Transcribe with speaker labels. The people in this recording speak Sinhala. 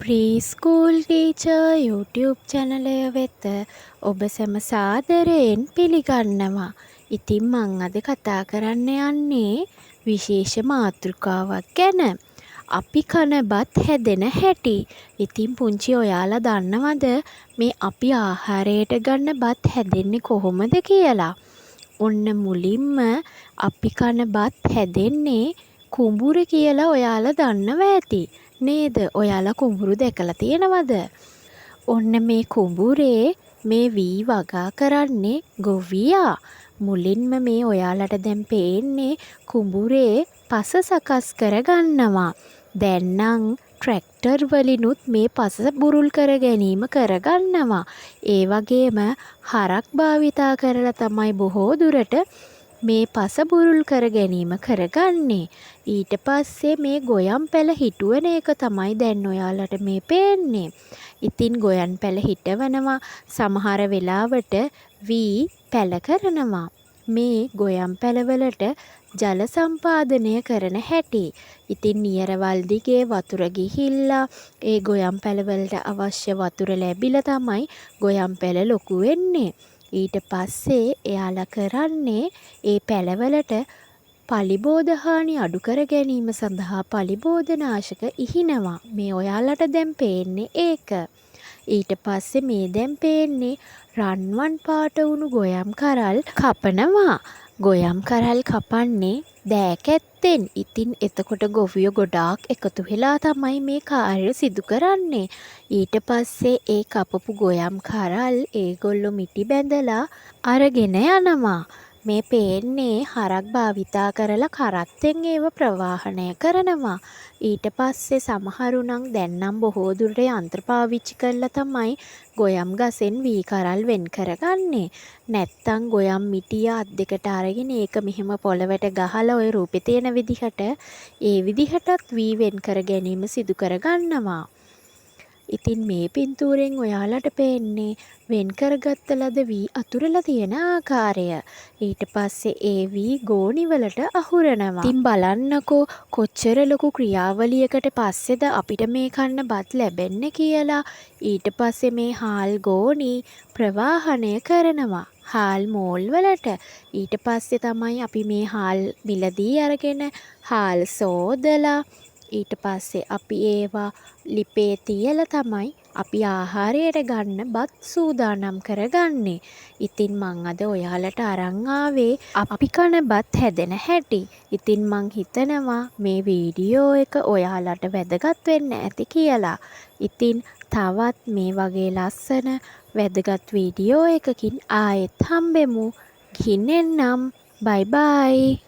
Speaker 1: ප්‍රීස්කූල් ටීචර් YouTube චැනලය වෙත ඔබ සැම සාදරයෙන් පිළිගන්නවා. ඉතින් මං අද කතා කරන්න යන්නේ විශේෂ මාතෘකාවක් ගැන. අපි කන බත් හැදෙන හැටි. ඉතින් පුංචි ඔයාලා දන්නවද මේ අපි ආහාරයට ගන්න බත් හැදෙන්නේ කොහොමද කියලා? ඔන්න මුලින්ම අපි කන බත් හැදෙන්නේ කුඹුර කියලා ඔයාලා දන්නවා ඇති. නේද? ඔයාලා කුඹුරු දැකලා තියෙනවද? ඔන්න මේ කුඹුරේ මේ වී වගා කරන්නේ ගොවියා. මුලින්ම මේ ඔයාලට දැන් පේන්නේ කුඹුරේ පස සකස් කරගන්නවා. දැන් නම් ට්‍රැක්ටර් වලිනුත් මේ පස බුරුල් කර ගැනීම කරගන්නවා. ඒ වගේම හරක් භාවිතා කරලා තමයි බොහෝ දුරට මේ පස බුරුල් කර ගැනීම කරගන්නේ. ඊට පස්සේ මේ ගොයම් පැල හිටුවන එක තමයි දැන් ඔයාලට මේ පේන්නේ. ඉතින් ගොයන් පැල හිටවනවා, සමහර වෙලාවට වී පැල කරනවා. මේ ගොයම් පැලවලට ජල සම්පාදනය කරන හැටි. ඉතින් නියරවල් දිගේ වතුර ගිහිල්ලා ඒ ගොයම් පැලවලට අවශ්‍ය වතුර ලැබිලා තමයි ගොයම් පැල ලොකු වෙන්නේ. ඊට පස්සේ එයාලා කරන්නේ ඒ පැලවලට පලිබෝධහානි අඩු කර ගැනීම සඳහා පලිබෝධනාශක ඉහිනවා. මේ ඔයාලට දැන් පේන්නේ ඒක. ඊට පස්සේ මේ දැන් පේන්නේ රන්වන් පාට වුණු ගොයම් කරල් කපනවා. ගොයම් කරල් කපන්නේ දෑකැත්තෙන්. ඉතින් එතකොට ගොවියෝ ගොඩාක් එකතු වෙලා තමයි මේ කාර්ය සිදු කරන්නේ. ඊට පස්සේ ඒ කපපු ගොයම් කරල් ඒගොල්ලෝ මිටි බැඳලා අරගෙන යනවා. මේ පේන්නේ හරක් භාවිතා කරලා කරත්තෙන් ඒව ප්‍රවාහනය කරනවා. ඊට පස්සේ සමහරු නම් දැන් නම් බොහෝ දුරට යන්ත්‍ර පාවිච්චි කරලා තමයි ගොයම් ගසෙන් වී කරල් වෙන් කරගන්නේ. නැත්තම් ගොයම් මිටිය අත් දෙකට අරගෙන ඒක මෙහෙම පොළවට ගහලා ওই රූපේ තියෙන විදිහට ඒ විදිහටත් වී වෙන් කර ගැනීම සිදු කරගන්නවා. ඉතින් මේ පින්තූරෙන් ඔයාලට පේන්නේ වෙන් කරගත්ත ලද වී අතුරලා තියෙන ආකාරය. ඊට පස්සේ ඒ වී ගෝණිවලට අහුරනවා. ඉතින් බලන්නකෝ කොච්චර ලොකු ක්‍රියාවලියකට පස්සේද අපිට මේ කන්න බත් ලැබෙන්නේ කියලා. ඊට පස්සේ මේ හාල් ගෝණි ප්‍රවාහනය කරනවා හාල් මෝල් වලට. ඊට පස්සේ තමයි අපි මේ හාල් මිලදී අරගෙන හාල් සෝදලා ඊට පස්සේ අපි ඒවා ලිපේ තියලා තමයි අපි ආහාරයට ගන්න බත් සූදානම් කරගන්නේ. ඉතින් මං අද ඔයාලට අරන් ආවේ අපි කන බත් හැදෙන හැටි. ඉතින් මං හිතනවා මේ වීඩියෝ එක ඔයාලට වැදගත් වෙන්න ඇති කියලා. ඉතින් තවත් මේ වගේ ලස්සන වැදගත් වීඩියෝ එකකින් ආයෙත් හම්බෙමු. ගිහින් එන්නම්. බයි බයි.